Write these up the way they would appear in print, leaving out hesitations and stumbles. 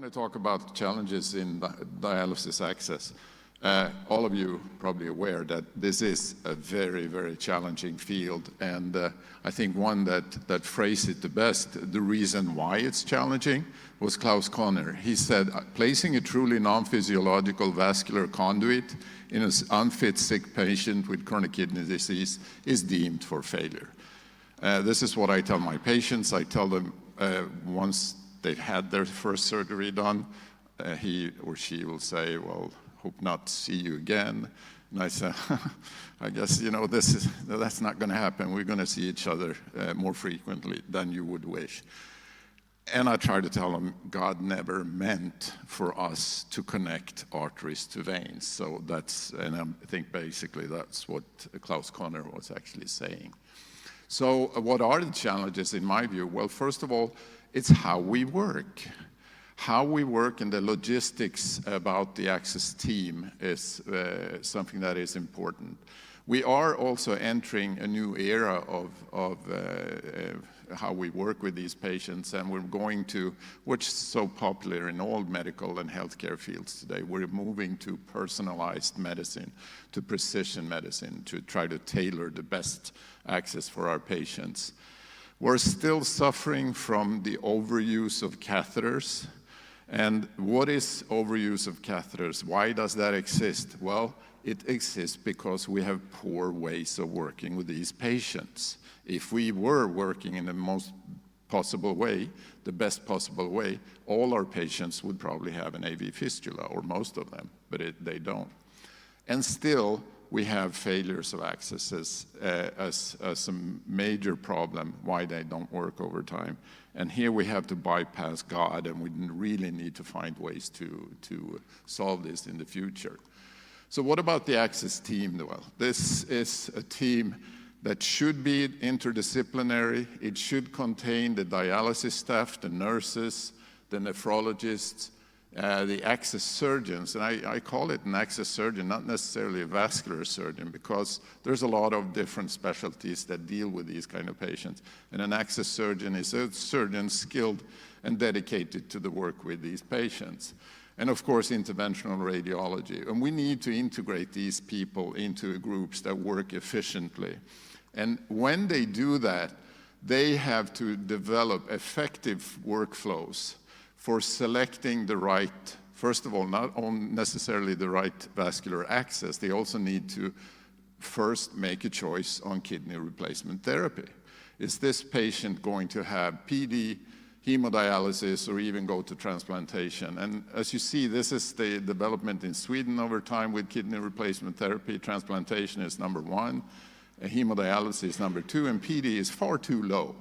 going to talk about challenges in dialysis access. All of you probably aware that this is a very, very challenging field, and I think one that phrased it the best, the reason why it's challenging, was Klaus Conner. He said, placing a truly non-physiological vascular conduit in an unfit sick patient with chronic kidney disease is deemed for failure. This is what I tell my patients. I tell them once they've had their first surgery done, he or she will say, well, hope not to see you again. And I say, I guess, that's not going to happen. We're going to see each other more frequently than you would wish. And I try to tell them, God never meant for us to connect arteries to veins. So and I think basically that's what Klaus Conner was actually saying. So what are the challenges in my view? Well, first of all, it's how we work. How we work and the logistics about the access team is something that is important. We are also entering a new era of how we work with these patients, and we're going to, which is so popular in all medical and healthcare fields today, we're moving to personalized medicine, to precision medicine, to try to tailor the best access for our patients. We're still suffering from the overuse of catheters. And what is overuse of catheters? Why does that exist? Well, it exists because we have poor ways of working with these patients. If we were working in the most possible way, the best possible way, all our patients would probably have an AV fistula, or most of them, but they don't. And still, we have failures of accesses as a major problem why they don't work over time. And here we have to bypass God, and we really need to find ways to solve this in the future. So what about the access team? Well, this is a team that should be interdisciplinary. It should contain the dialysis staff, the nurses, the nephrologists, the access surgeons, and I call it an access surgeon, not necessarily a vascular surgeon, because there's a lot of different specialties that deal with these kind of patients. And an access surgeon is a surgeon skilled and dedicated to the work with these patients. And of course, interventional radiology. And we need to integrate these people into groups that work efficiently. And when they do that, they have to develop effective workflows for selecting the right, first of all, not necessarily the right vascular access, they also need to first make a choice on kidney replacement therapy. Is this patient going to have PD, hemodialysis, or even go to transplantation? And as you see, this is the development in Sweden over time with kidney replacement therapy. Transplantation is number one, hemodialysis is number two, and PD is far too low,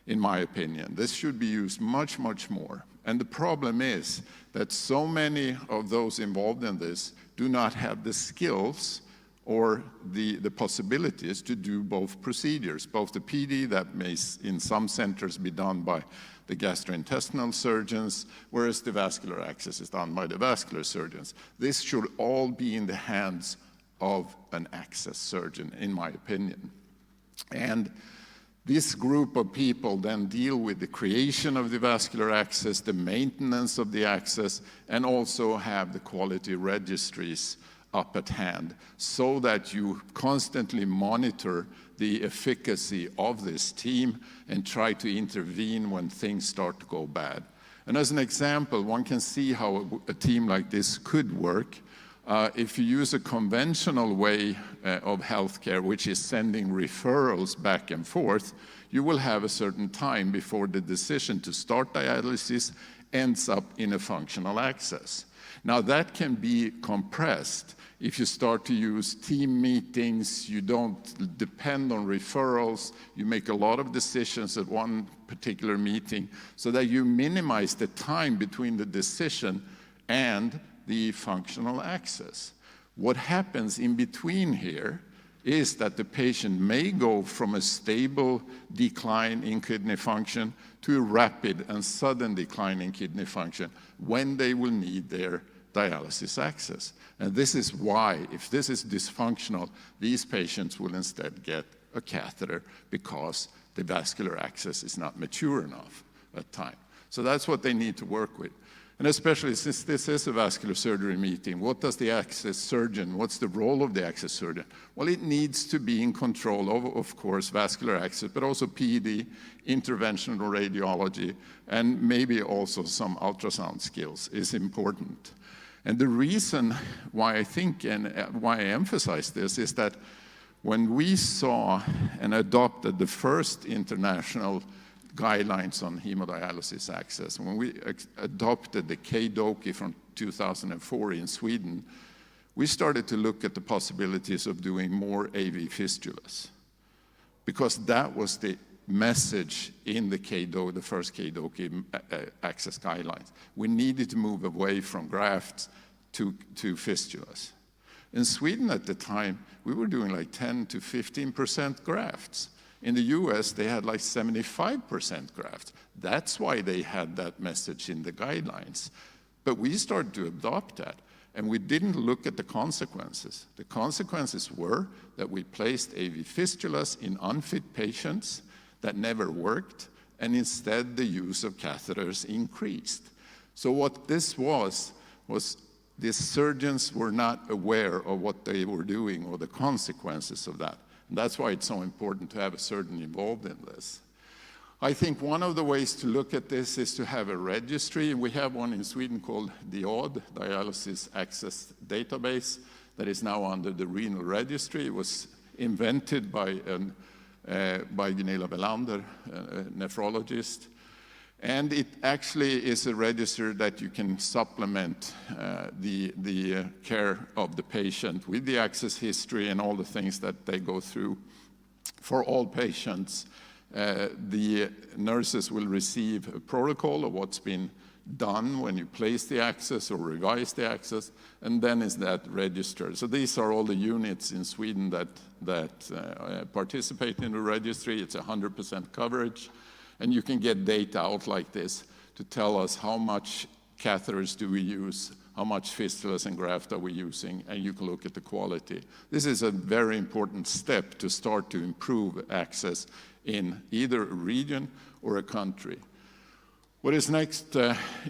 in my opinion. This should be used much, much more. And the problem is that so many of those involved in this do not have the skills or the possibilities to do both procedures, both the PD that may in some centers be done by the gastrointestinal surgeons, whereas the vascular access is done by the vascular surgeons. This should all be in the hands of an access surgeon, in my opinion. And this group of people then deal with the creation of the vascular access, the maintenance of the access, and also have the quality registries up at hand so that you constantly monitor the efficacy of this team and try to intervene when things start to go bad. And as an example, one can see how a team like this could work. If you use a conventional way of healthcare, which is sending referrals back and forth, you will have a certain time before the decision to start dialysis ends up in a functional access. Now that can be compressed if you start to use team meetings, you don't depend on referrals, you make a lot of decisions at one particular meeting so that you minimize the time between the decision and the functional access. What happens in between here is that the patient may go from a stable decline in kidney function to a rapid and sudden decline in kidney function when they will need their dialysis access. And this is why, if this is dysfunctional, these patients will instead get a catheter because the vascular access is not mature enough at time. So that's what they need to work with. And especially since this is a vascular surgery meeting, what does the access surgeon, what's the role of the access surgeon? Well, it needs to be in control of course, vascular access, but also PD, interventional radiology, and maybe also some ultrasound skills is important. And the reason why I think and why I emphasize this is that when we saw and adopted the first international guidelines on hemodialysis access, when we adopted the KDOQI from 2004 in Sweden, we started to look at the possibilities of doing more AV fistulas, because that was the message in the the first KDOQI access guidelines. We needed to move away from grafts to fistulas. In Sweden at the time, we were doing like 10 to 15% grafts. In the US, they had like 75% grafts. That's why they had that message in the guidelines. But we started to adopt that, and we didn't look at the consequences. The consequences were that we placed AV fistulas in unfit patients that never worked, and instead the use of catheters increased. So what this was the surgeons were not aware of what they were doing or the consequences of that. And that's why it's so important to have a surgeon involved in this. I think one of the ways to look at this is to have a registry. We have one in Sweden called DIAD, Dialysis Access Database, that is now under the renal registry. It was invented by Gunilla Welander, a nephrologist. And it actually is a register that you can supplement the care of the patient with the access history and all the things that they go through. For all patients, the nurses will receive a protocol of what's been done when you place the access or revise the access, and then is that registered. So these are all the units in Sweden that participate in the registry. It's 100% coverage. And you can get data out like this to tell us how much catheters do we use, how much fistulas and graft are we using, and you can look at the quality. This is a very important step to start to improve access in either a region or a country. What is next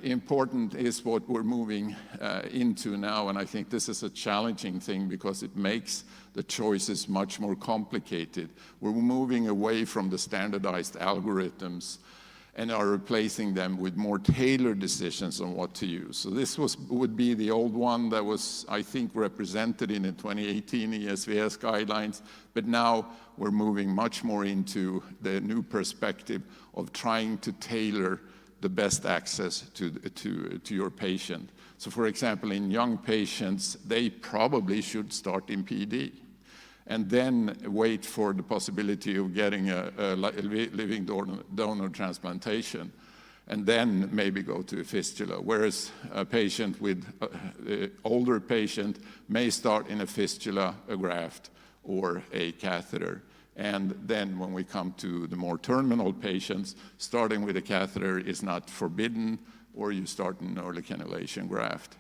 important is what we're moving into now, and I think this is a challenging thing because it makes the choices much more complicated. We're moving away from the standardized algorithms and are replacing them with more tailored decisions on what to use. So this would be the old one that was, I think, represented in the 2018 ESVS guidelines, but now we're moving much more into the new perspective of trying to tailor the best access to your patient. So for example, in young patients, they probably should start in PD and then wait for the possibility of getting a living donor transplantation, and then maybe go to a fistula. Whereas a patient with an older patient may start in a fistula, a graft, or a catheter. And then when we come to the more terminal patients, starting with a catheter is not forbidden, or you start an early cannulation graft.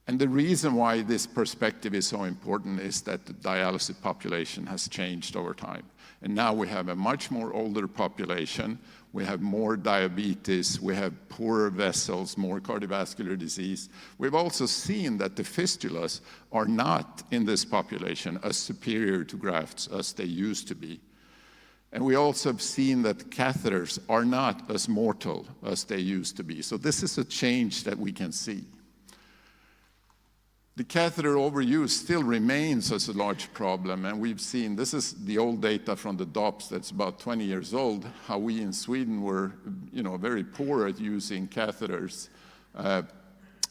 And the reason why this perspective is so important is that the dialysis population has changed over time. And now we have a much more older population, we have more diabetes, we have poorer vessels, more cardiovascular disease. We've also seen that the fistulas are not in this population as superior to grafts as they used to be. And we also have seen that catheters are not as mortal as they used to be. So this is a change that we can see. The catheter overuse still remains as a large problem, and we've seen, this is the old data from the DOPS that's about 20 years old, how we in Sweden were very poor at using catheters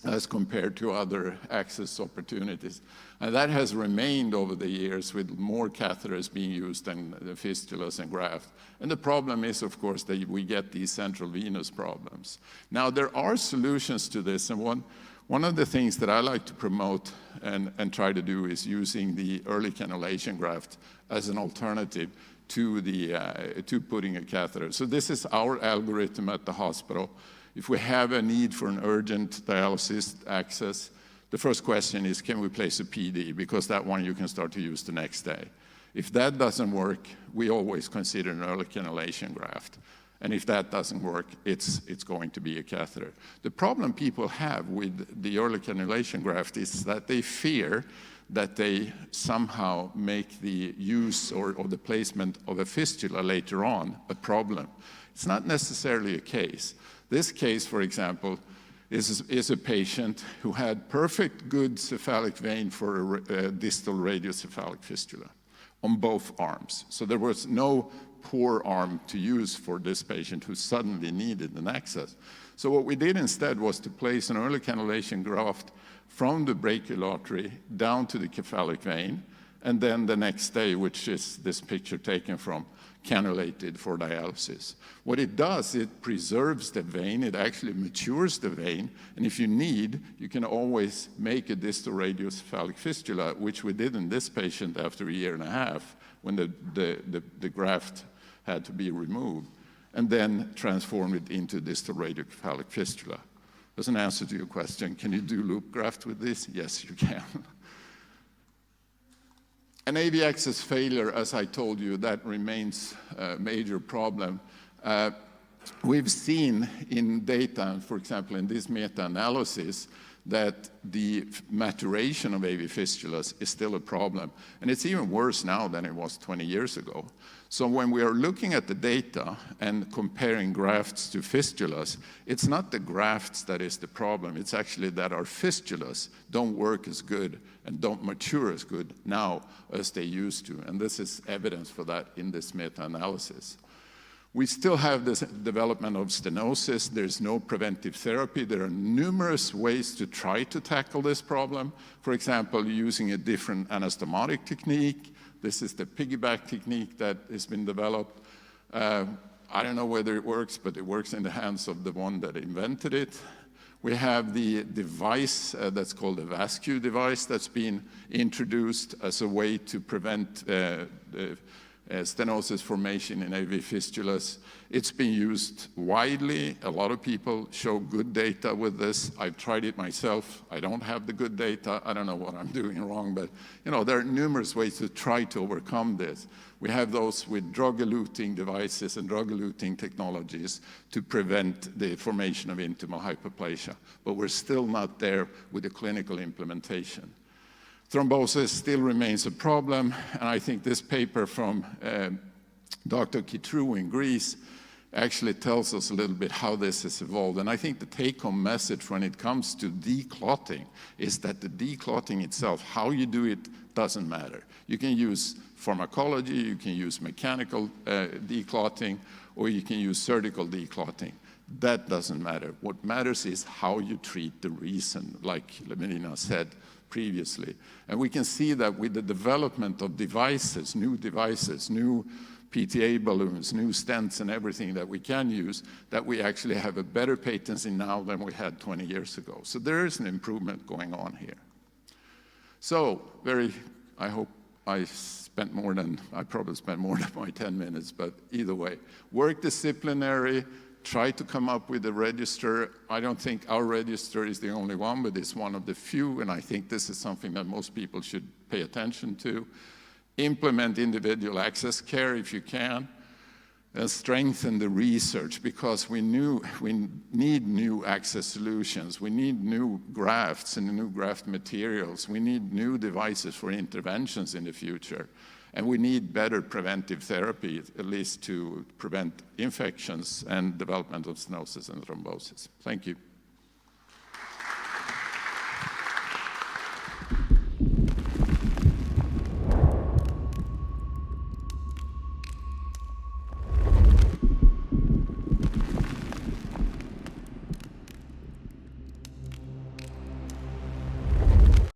as compared to other access opportunities. And that has remained over the years with more catheters being used than the fistulas and graft. And the problem is, of course, that we get these central venous problems. Now, there are solutions to this, and one of the things that I like to promote and try to do is using the early cannulation graft as an alternative to putting a catheter. So this is our algorithm at the hospital. If we have a need for an urgent dialysis access, the first question is, can we place a PD? Because that one you can start to use the next day. If that doesn't work, we always consider an early cannulation graft. And if that doesn't work, it's going to be a catheter. The problem people have with the early cannulation graft is that they fear that they somehow make the use or the placement of a fistula later on a problem. It's not necessarily a case. This case, for example, is a patient who had perfect good cephalic vein for a distal radiocephalic fistula on both arms. So there was no poor arm to use for this patient who suddenly needed an access. So what we did instead was to place an early cannulation graft from the brachial artery down to the cephalic vein, and then the next day, which is this picture taken from, cannulated for dialysis. What it does, it preserves the vein, it actually matures the vein, and if you need, you can always make a distal radiocephalic fistula, which we did in this patient after 1.5 years when the graft had to be removed, and then transform it into distal radiocephalic fistula. As an answer to your question, can you do loop graft with this? Yes, you can. An AV access failure, as I told you, that remains a major problem. We've seen in data, for example, in this meta-analysis, that the maturation of AV fistulas is still a problem. And it's even worse now than it was 20 years ago. So when we are looking at the data and comparing grafts to fistulas, it's not the grafts that is the problem. It's actually that our fistulas don't work as good and don't mature as good now as they used to. And this is evidence for that in this meta-analysis. We still have this development of stenosis. There's no preventive therapy. There are numerous ways to try to tackle this problem. For example, using a different anastomotic technique. This is the piggyback technique that has been developed. I don't know whether it works, but it works in the hands of the one that invented it. We have the device that's called a Vascu device that's been introduced as a way to prevent stenosis formation in AV fistulas. It's been used widely. A lot of people show good data with this. I've tried it myself. I don't have the good data. I don't know what I'm doing wrong, but there are numerous ways to try to overcome this. We have those with drug-eluting devices and drug-eluting technologies to prevent the formation of intimal hyperplasia, but we're still not there with the clinical implementation. Thrombosis still remains a problem, and I think this paper from Dr. Kitrou in Greece actually tells us a little bit how this has evolved. And I think the take-home message when it comes to declotting is that the declotting itself, how you do it, doesn't matter. You can use pharmacology, you can use mechanical declotting, or you can use surgical declotting. That doesn't matter. What matters is how you treat the reason, like Melina said previously. And we can see that with the development of devices, new PTA balloons, new stents and everything that we can use, that we actually have a better patency now than we had 20 years ago. So there is an improvement going on here. So I hope I probably spent more than my 10 minutes, but either way, work disciplinary, try to come up with a register. I don't think our register is the only one, but it's one of the few, and I think this is something that most people should pay attention to. Implement individual access care if you can, and strengthen the research, because we need new access solutions. We need new grafts and new graft materials. We need new devices for interventions in the future. And we need better preventive therapy, at least to prevent infections and development of stenosis and thrombosis. Thank you.